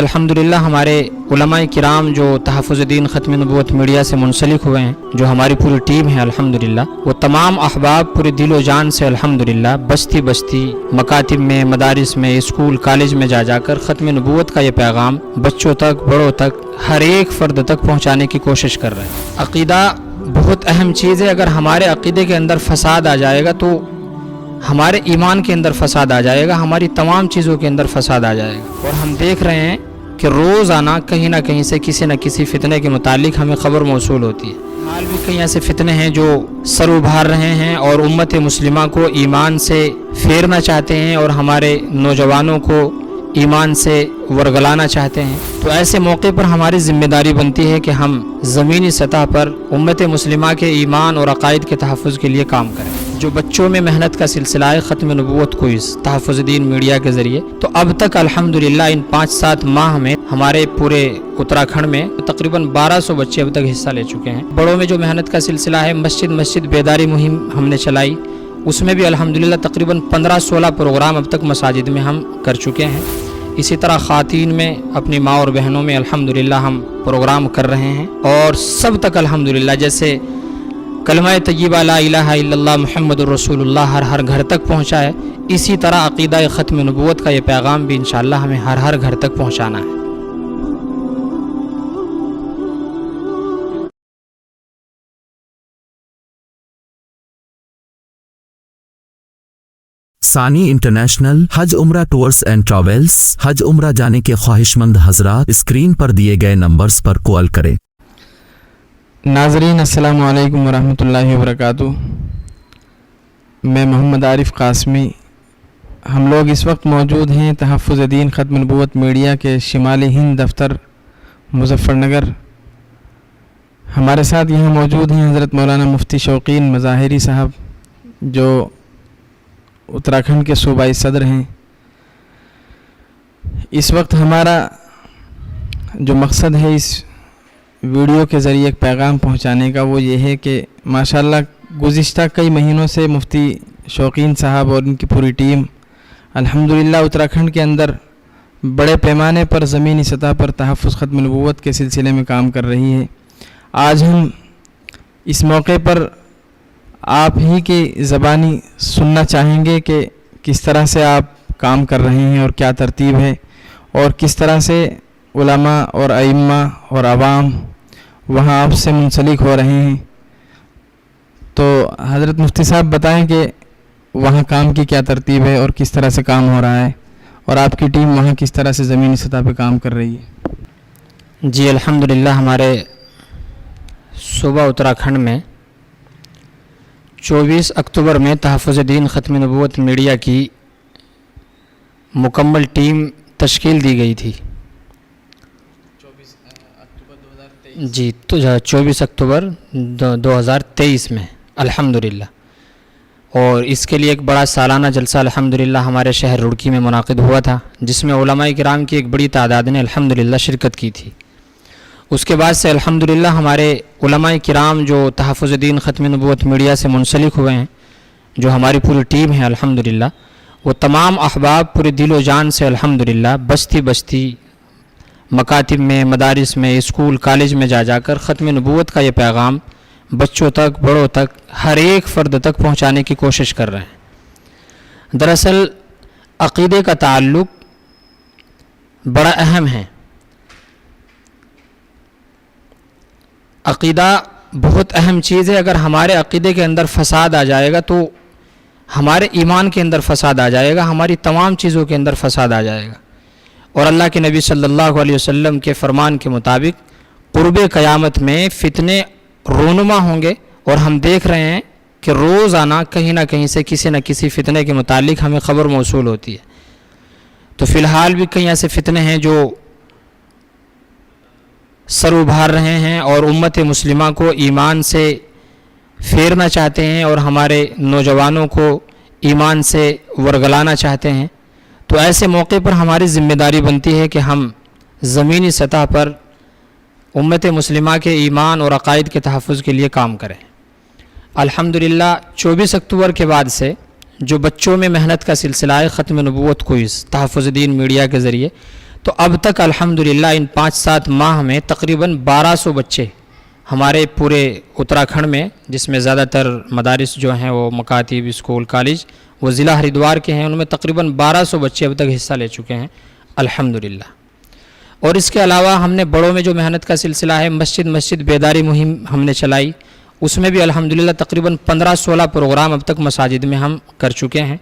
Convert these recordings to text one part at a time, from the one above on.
الحمدللہ ہمارے علماء کرام جو تحفظ دین ختم نبوت میڈیا سے منسلک ہوئے ہیں، جو ہماری پوری ٹیم ہے الحمدللہ، وہ تمام احباب پورے دل و جان سے الحمدللہ بستی بستی مکاتب میں، مدارس میں، اسکول کالج میں جا کر ختم نبوت کا یہ پیغام بچوں تک، بڑوں تک، ہر ایک فرد تک پہنچانے کی کوشش کر رہے ہیں۔ عقیدہ بہت اہم چیز ہے۔ اگر ہمارے عقیدے کے اندر فساد آ جائے گا تو ہمارے ایمان کے اندر فساد آ جائے گا، ہماری تمام چیزوں کے اندر فساد آ جائے گا۔ اور ہم دیکھ رہے ہیں کہ روزانہ کہیں نہ کہیں سے کسی نہ کسی فتنے کے متعلق ہمیں خبر موصول ہوتی ہے۔ حال بھی کئی ایسے فتنے ہیں جو سر ابھار رہے ہیں اور امت مسلمہ کو ایمان سے پھیرنا چاہتے ہیں اور ہمارے نوجوانوں کو ایمان سے ورگلانا چاہتے ہیں۔ تو ایسے موقع پر ہماری ذمہ داری بنتی ہے کہ ہم زمینی سطح پر امت مسلمہ کے ایمان اور عقائد کے تحفظ کے لیے کام کریں۔ جو بچوں میں محنت کا سلسلہ ہے ختم نبوت کوئز تحفظ دین میڈیا کے ذریعے، تو اب تک الحمدللہ ان 5-7 ماہ میں ہمارے پورے اتراکھنڈ میں تقریباً 1200 بچے اب تک حصہ لے چکے ہیں۔ بڑوں میں جو محنت کا سلسلہ ہے، مسجد بیداری مہم ہم نے چلائی، اس میں بھی الحمدللہ تقریباً 15-16 پروگرام اب تک مساجد میں ہم کر چکے ہیں۔ اسی طرح خواتین میں، اپنی ماں اور بہنوں میں الحمدللہ ہم پروگرام کر رہے ہیں، اور سب تک الحمدللہ جیسے کلمہ طیبہ لا الہ الا اللہ محمد الرسول اللہ ہر گھر تک پہنچا ہے، اسی طرح عقیدہ ختم نبوت کا یہ پیغام بھی انشاءاللہ ہمیں ہر گھر تک پہنچانا ہے۔ ثانی انٹرنیشنل حج عمرہ ٹورز اینڈ ٹریولز حج عمرہ جانے کے خواہش مند حضرات اسکرین پر دیے گئے نمبرز پر کال کریں۔ ناظرین السلام علیکم ورحمۃ اللہ وبرکاتہ۔ میں محمد عارف قاسمی۔ ہم لوگ اس وقت موجود ہیں تحفظ دین ختم نبوت میڈیا کے شمالی ہند دفتر مظفر نگر۔ ہمارے ساتھ یہاں موجود ہیں حضرت مولانا مفتی شوقین مظاہری صاحب، جو اتراکھنڈ کے صوبائی صدر ہیں۔ اس وقت ہمارا جو مقصد ہے اس ویڈیو کے ذریعے ایک پیغام پہنچانے کا، وہ یہ ہے کہ ماشاءاللہ گزشتہ کئی مہینوں سے مفتی شوقین صاحب اور ان کی پوری ٹیم الحمدللہ اتراکھنڈ کے اندر بڑے پیمانے پر زمینی سطح پر تحفظ ختم نبوت کے سلسلے میں کام کر رہی ہے۔ آج ہم اس موقع پر آپ ہی کی زبانی سننا چاہیں گے کہ کس طرح سے آپ کام کر رہے ہیں اور کیا ترتیب ہے، اور کس طرح سے علماء اور ائمہ اور عوام وہاں آپ سے منسلک ہو رہے ہیں۔ تو حضرت مفتی صاحب بتائیں کہ وہاں کام کی کیا ترتیب ہے اور کس طرح سے کام ہو رہا ہے، اور آپ کی ٹیم وہاں کس طرح سے زمینی سطح پہ کام کر رہی ہے۔ جی الحمدللہ ہمارے صوبہ اتراکھنڈ میں 24 اکتوبر میں تحفظ دین ختم نبوت میڈیا کی مکمل ٹیم تشکیل دی گئی تھی۔ جی تو 24 اکتوبر 2023 میں الحمدللہ، اور اس کے لیے ایک بڑا سالانہ جلسہ الحمدللہ ہمارے شہر رڑکی میں منعقد ہوا تھا، جس میں علماء کرام کی ایک بڑی تعداد نے الحمدللہ شرکت کی تھی۔ اس کے بعد سے الحمدللہ ہمارے علماء کرام جو تحفظ دین ختم نبوت میڈیا سے منسلک ہوئے ہیں، جو ہماری پوری ٹیم ہے الحمدللہ، وہ تمام احباب پورے دل و جان سے الحمدللہ بستی بستی مکاتب میں، مدارس میں، اسکول کالج میں جا کر ختم نبوت کا یہ پیغام بچوں تک، بڑوں تک، ہر ایک فرد تک پہنچانے کی کوشش کر رہے ہیں۔ دراصل عقیدے کا تعلق بڑا اہم ہے۔ عقیدہ بہت اہم چیز ہے۔ اگر ہمارے عقیدے کے اندر فساد آ جائے گا تو ہمارے ایمان کے اندر فساد آ جائے گا، ہماری تمام چیزوں کے اندر فساد آ جائے گا۔ اور اللہ کے نبی صلی اللہ علیہ وسلم کے فرمان کے مطابق قرب قیامت میں فتنے رونما ہوں گے، اور ہم دیکھ رہے ہیں کہ روزانہ کہیں نہ کہیں سے کسی نہ کسی فتنے کے متعلق ہمیں خبر موصول ہوتی ہے۔ تو فی الحال بھی کئی ایسے فتنے ہیں جو سر ابھار رہے ہیں اور امت مسلمہ کو ایمان سے پھیرنا چاہتے ہیں اور ہمارے نوجوانوں کو ایمان سے ورگلانا چاہتے ہیں۔ تو ایسے موقع پر ہماری ذمہ داری بنتی ہے کہ ہم زمینی سطح پر امت مسلمہ کے ایمان اور عقائد کے تحفظ کے لیے کام کریں۔ الحمدللہ 24 اکتوبر کے بعد سے جو بچوں میں محنت کا سلسلہ ہے ختم نبوت کوئز تحفظ دین میڈیا کے ذریعے، تو اب تک الحمدللہ ان 5-7 ماہ میں تقریباً 1200 بچے ہمارے پورے اتراکھنڈ میں، جس میں زیادہ تر مدارس جو ہیں وہ مکاتب، اسکول، کالج وہ ضلع ہریدوار کے ہیں، ان میں تقریباً 1200 بچے اب تک حصہ لے چکے ہیں الحمدللہ۔ اور اس کے علاوہ ہم نے بڑوں میں جو محنت کا سلسلہ ہے، مسجد بیداری مہم ہم نے چلائی، اس میں بھی الحمدللہ تقریباً 15-16 پروگرام اب تک مساجد میں ہم کر چکے ہیں۔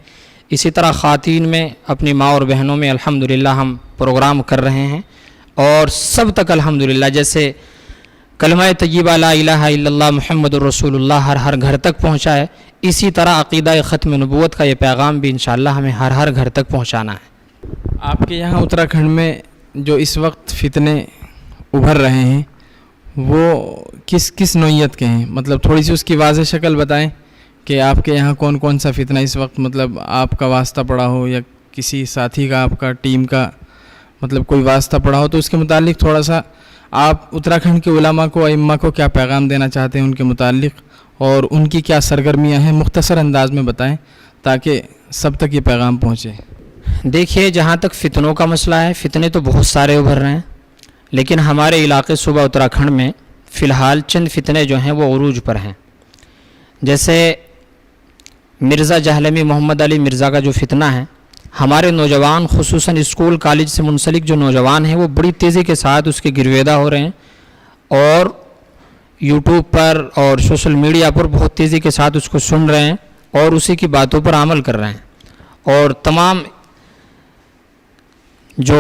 اسی طرح خواتین میں، اپنی ماں اور بہنوں میں الحمدللہ ہم پروگرام کر رہے ہیں، اور سب تک الحمدللہ جیسے کلمہ طیبہ لا الہ الا اللہ محمد الرسول اللہ ہر گھر تک پہنچا ہے، اسی طرح عقیدہ ختم نبوت کا یہ پیغام بھی انشاءاللہ ہمیں ہر گھر تک پہنچانا ہے۔ آپ کے یہاں اتراکھنڈ میں جو اس وقت فتنے ابھر رہے ہیں وہ کس نوعیت کے ہیں؟ مطلب تھوڑی سی اس کی واضح شکل بتائیں کہ آپ کے یہاں کون سا فتنہ اس وقت مطلب آپ کا واسطہ پڑا ہو، یا کسی ساتھی کا، آپ کا ٹیم کا مطلب کوئی واسطہ پڑا ہو، تو اس کے متعلق تھوڑا سا آپ اتراکھنڈ کے علماء کو، ائمہ کو کیا پیغام دینا چاہتے ہیں ان کے متعلق، اور ان کی کیا سرگرمیاں ہیں، مختصر انداز میں بتائیں تاکہ سب تک یہ پیغام پہنچے۔ دیکھیے، جہاں تک فتنوں کا مسئلہ ہے، فتنے تو بہت سارے ابھر رہے ہیں، لیکن ہمارے علاقے صوبہ اتراکھنڈ میں فی الحال چند فتنے جو ہیں وہ عروج پر ہیں۔ جیسے مرزا جہلمی محمد علی مرزا کا جو فتنہ ہے، ہمارے نوجوان خصوصاً اسکول کالج سے منسلک جو نوجوان ہیں وہ بڑی تیزی کے ساتھ اس کے گرویدہ ہو رہے ہیں، اور یوٹیوب پر اور سوشل میڈیا پر بہت تیزی کے ساتھ اس کو سن رہے ہیں اور اسی کی باتوں پر عمل کر رہے ہیں، اور تمام جو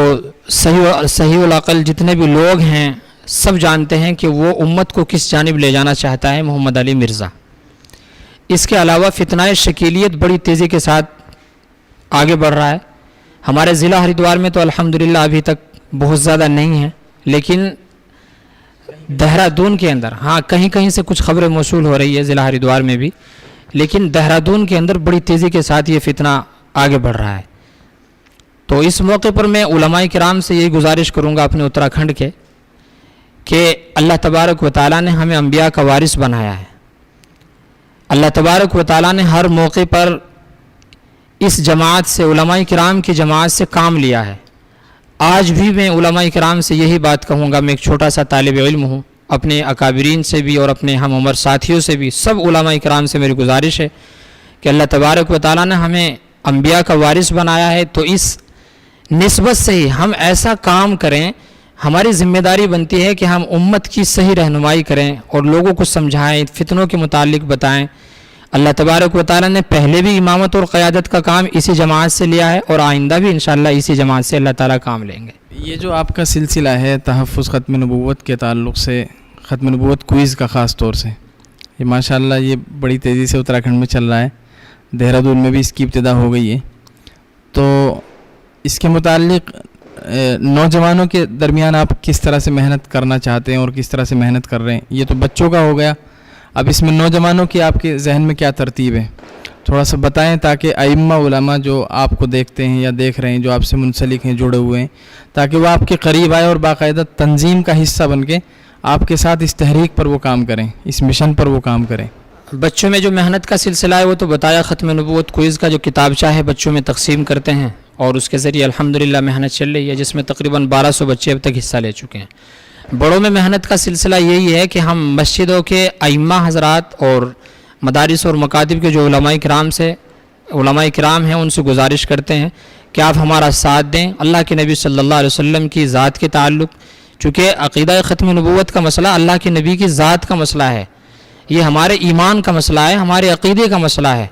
صحیح العقل جتنے بھی لوگ ہیں سب جانتے ہیں کہ وہ امت کو کس جانب لے جانا چاہتا ہے محمد علی مرزا۔ اس کے علاوہ فتنہ شکیلیت بڑی تیزی کے ساتھ آگے بڑھ رہا ہے۔ ہمارے ضلع ہریدوار میں تو الحمدللہ ابھی تک بہت زیادہ نہیں ہیں، لیکن دہرادون کے اندر کہیں سے کچھ خبریں موصول ہو رہی ہے ضلع ہریدوار میں بھی، لیکن دہرادون کے اندر بڑی تیزی کے ساتھ یہ فتنہ آگے بڑھ رہا ہے۔ تو اس موقع پر میں علماء کرام سے یہی گزارش کروں گا اپنے اتراکھنڈ کے، کہ اللہ تبارک و تعالیٰ نے ہمیں انبیاء کا وارث بنایا ہے۔ اللہ تبارک و تعالیٰ نے ہر موقع پر اس جماعت سے، علماء کرام کی جماعت سے کام لیا ہے۔ آج بھی میں علماء کرام سے یہی بات کہوں گا، میں ایک چھوٹا سا طالب علم ہوں، اپنے اکابرین سے بھی اور اپنے ہم عمر ساتھیوں سے بھی، سب علماء کرام سے میری گزارش ہے کہ اللہ تبارک و تعالیٰ نے ہمیں انبیاء کا وارث بنایا ہے، تو اس نسبت سے ہی ہم ایسا کام کریں، ہماری ذمہ داری بنتی ہے کہ ہم امت کی صحیح رہنمائی کریں اور لوگوں کو سمجھائیں، فتنوں کے متعلق بتائیں۔ اللہ تبارک و تعالیٰ نے پہلے بھی امامت اور قیادت کا کام اسی جماعت سے لیا ہے، اور آئندہ بھی انشاءاللہ اسی جماعت سے اللہ تعالیٰ کام لیں گے۔ یہ جو آپ کا سلسلہ ہے تحفظ ختم نبوت کے تعلق سے، ختم نبوت کوئز کا خاص طور سے، یہ ماشاءاللہ یہ بڑی تیزی سے اتراکھنڈ میں چل رہا ہے، دہرادون میں بھی اس کی ابتدا ہو گئی ہے، تو اس کے متعلق نوجوانوں کے درمیان آپ کس طرح سے محنت کرنا چاہتے ہیں اور کس طرح سے محنت کر رہے ہیں؟ یہ تو بچوں کا ہو گیا، اب اس میں نوجوانوں کی آپ کے ذہن میں کیا ترتیب ہے؟ تھوڑا سا بتائیں تاکہ ائمہ علماء جو آپ کو دیکھتے ہیں یا دیکھ رہے ہیں، جو آپ سے منسلک ہیں، جڑے ہوئے ہیں، تاکہ وہ آپ کے قریب آئے اور باقاعدہ تنظیم کا حصہ بن کے آپ کے ساتھ اس تحریک پر وہ کام کریں، اس مشن پر وہ کام کریں۔ بچوں میں جو محنت کا سلسلہ ہے وہ تو بتایا، ختم نبوت کوئز کا جو کتابچہ ہے بچوں میں تقسیم کرتے ہیں، اور اس کے ذریعے الحمدللہ محنت چل رہی ہے، جس میں تقریباً 1200 بچے اب تک حصہ لے چکے ہیں۔ بڑوں میں محنت کا سلسلہ یہی ہے کہ ہم مسجدوں کے ائمہ حضرات اور مدارس اور مکاتب کے جو علماء کرام ہیں ان سے گزارش کرتے ہیں کہ آپ ہمارا ساتھ دیں۔ اللہ کے نبی صلی اللہ علیہ وسلم کی ذات کے تعلق، چونکہ عقیدہ ختم نبوت کا مسئلہ اللہ کے نبی کی ذات کا مسئلہ ہے، یہ ہمارے ایمان کا مسئلہ ہے، ہمارے عقیدے کا مسئلہ ہے۔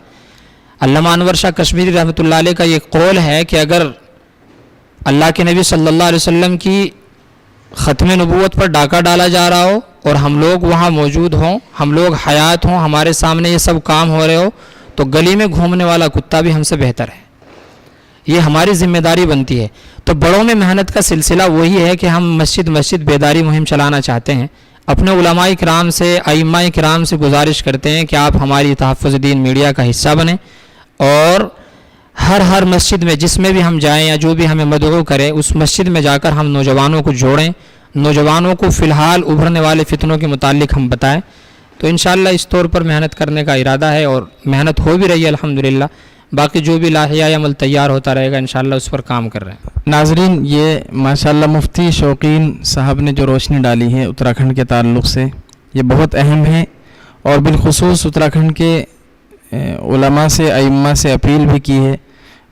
علامہ انور شاہ کشمیری رحمۃ اللہ علیہ کا یہ قول ہے کہ اگر اللہ کے نبی صلی اللہ علیہ وسلم کی ختم نبوت پر ڈاکہ ڈالا جا رہا ہو اور ہم لوگ وہاں موجود ہوں، ہم لوگ حیات ہوں، ہمارے سامنے یہ سب کام ہو رہے ہو، تو گلی میں گھومنے والا کتا بھی ہم سے بہتر ہے، یہ ہماری ذمہ داری بنتی ہے۔ تو بڑوں میں محنت کا سلسلہ وہی ہے کہ ہم مسجد بیداری مہم چلانا چاہتے ہیں۔ اپنے علماء کرام سے، ائمہ کرام سے گزارش کرتے ہیں کہ آپ ہماری تحفظ دین میڈیا کا حصہ بنیں، اور ہر مسجد میں جس میں بھی ہم جائیں یا جو بھی ہمیں مدعو کرے، اس مسجد میں جا کر ہم نوجوانوں کو جوڑیں، نوجوانوں کو فی الحال ابھرنے والے فتنوں کے متعلق ہم بتائیں۔ تو انشاءاللہ اس طور پر محنت کرنے کا ارادہ ہے، اور محنت ہو بھی رہی ہے الحمدللہ۔ باقی جو بھی لاحیہ عمل تیار ہوتا رہے گا انشاءاللہ اس پر کام کر رہے ہیں۔ ناظرین، یہ ماشاءاللہ مفتی شوقین صاحب نے جو روشنی ڈالی ہے اتراکھنڈ کے تعلق سے یہ بہت اہم ہے، اور بالخصوص اتراکھنڈ کے علماء سے، ائمہ سے اپیل بھی کی ہے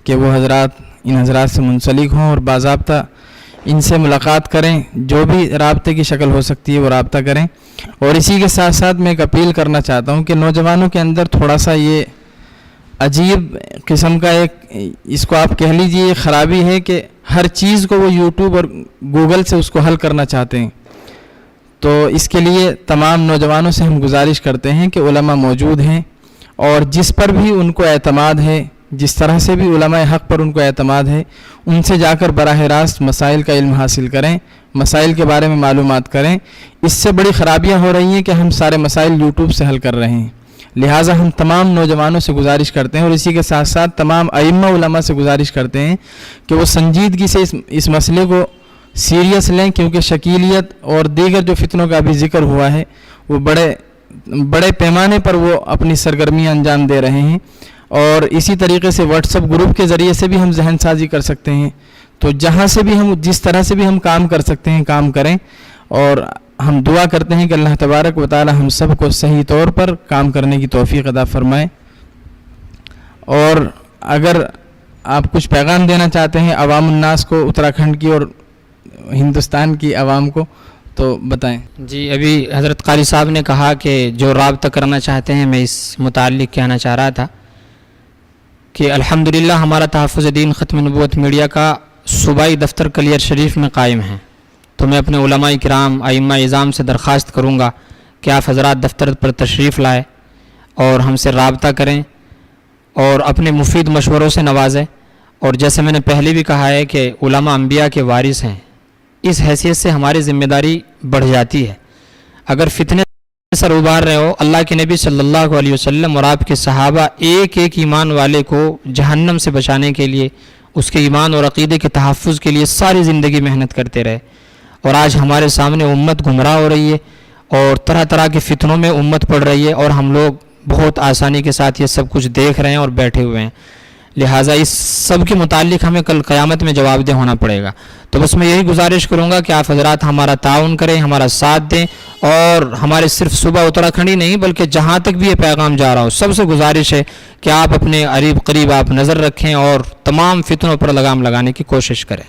کہ وہ حضرات ان حضرات سے منسلک ہوں اور باضابطہ ان سے ملاقات کریں، جو بھی رابطے کی شکل ہو سکتی ہے وہ رابطہ کریں۔ اور اسی کے ساتھ ساتھ میں ایک اپیل کرنا چاہتا ہوں کہ نوجوانوں کے اندر تھوڑا سا یہ عجیب قسم کا ایک، اس کو آپ کہہ لیجئے، خرابی ہے کہ ہر چیز کو وہ یوٹیوب اور گوگل سے اس کو حل کرنا چاہتے ہیں۔ تو اس کے لیے تمام نوجوانوں سے ہم گزارش کرتے ہیں کہ علماء موجود ہیں، اور جس پر بھی ان کو اعتماد ہے، جس طرح سے بھی علماء حق پر ان کو اعتماد ہے، ان سے جا کر براہ راست مسائل کا علم حاصل کریں، مسائل کے بارے میں معلومات کریں۔ اس سے بڑی خرابیاں ہو رہی ہیں کہ ہم سارے مسائل یوٹیوب سے حل کر رہے ہیں، لہٰذا ہم تمام نوجوانوں سے گزارش کرتے ہیں، اور اسی کے ساتھ ساتھ تمام ائمہ علماء سے گزارش کرتے ہیں کہ وہ سنجیدگی سے اس مسئلے کو سیریس لیں، کیونکہ شکیلیت اور دیگر جو فتنوں کا ابھی ذکر ہوا ہے وہ بڑے پیمانے پر وہ اپنی سرگرمیاں انجام دے رہے ہیں، اور اسی طریقے سے واٹس ایپ گروپ کے ذریعے سے بھی ہم ذہن سازی کر سکتے ہیں۔ تو جہاں سے بھی ہم، جس طرح سے بھی ہم کام کر سکتے ہیں کام کریں، اور ہم دعا کرتے ہیں کہ اللہ تبارک و تعالی ہم سب کو صحیح طور پر کام کرنے کی توفیق عطا فرمائے۔ اور اگر آپ کچھ پیغام دینا چاہتے ہیں عوام الناس کو، اتراکھنڈ کی اور ہندوستان کی عوام کو، تو بتائیں۔ جی، ابھی حضرت قاری صاحب نے کہا کہ جو رابطہ کرنا چاہتے ہیں، میں اس متعلق کہنا چاہ رہا تھا کہ الحمدللہ ہمارا تحفظ دین ختم نبوت میڈیا کا صوبائی دفتر کلیر شریف میں قائم ہے۔ تو میں اپنے علماء کرام، ائمہ اعظام سے درخواست کروں گا کہ آپ حضرات دفتر پر تشریف لائیں اور ہم سے رابطہ کریں اور اپنے مفید مشوروں سے نوازیں۔ اور جیسے میں نے پہلے بھی کہا ہے کہ علماء انبیاء کے وارث ہیں، اس حیثیت سے ہماری ذمہ داری بڑھ جاتی ہے۔ اگر فتنے سر ابار رہے ہو، اللہ کے نبی صلی اللہ علیہ وسلم اور آپ کے صحابہ ایک ایک ایمان والے کو جہنم سے بچانے کے لیے، اس کے ایمان اور عقیدے کے تحفظ کے لیے ساری زندگی محنت کرتے رہے، اور آج ہمارے سامنے امت گمراہ ہو رہی ہے اور طرح طرح کے فتنوں میں امت پڑ رہی ہے، اور ہم لوگ بہت آسانی کے ساتھ یہ سب کچھ دیکھ رہے ہیں اور بیٹھے ہوئے ہیں۔ لہٰذا اس سب کے متعلق ہمیں کل قیامت میں جواب دہ ہونا پڑے گا۔ تو بس میں یہی گزارش کروں گا کہ آپ حضرات ہمارا تعاون کریں، ہمارا ساتھ دیں، اور ہمارے صرف صوبہ اتراکھنڈ ہی نہیں بلکہ جہاں تک بھی یہ پیغام جا رہا ہو، سب سے گزارش ہے کہ آپ اپنے قریب آپ نظر رکھیں اور تمام فتنوں پر لگام لگانے کی کوشش کریں۔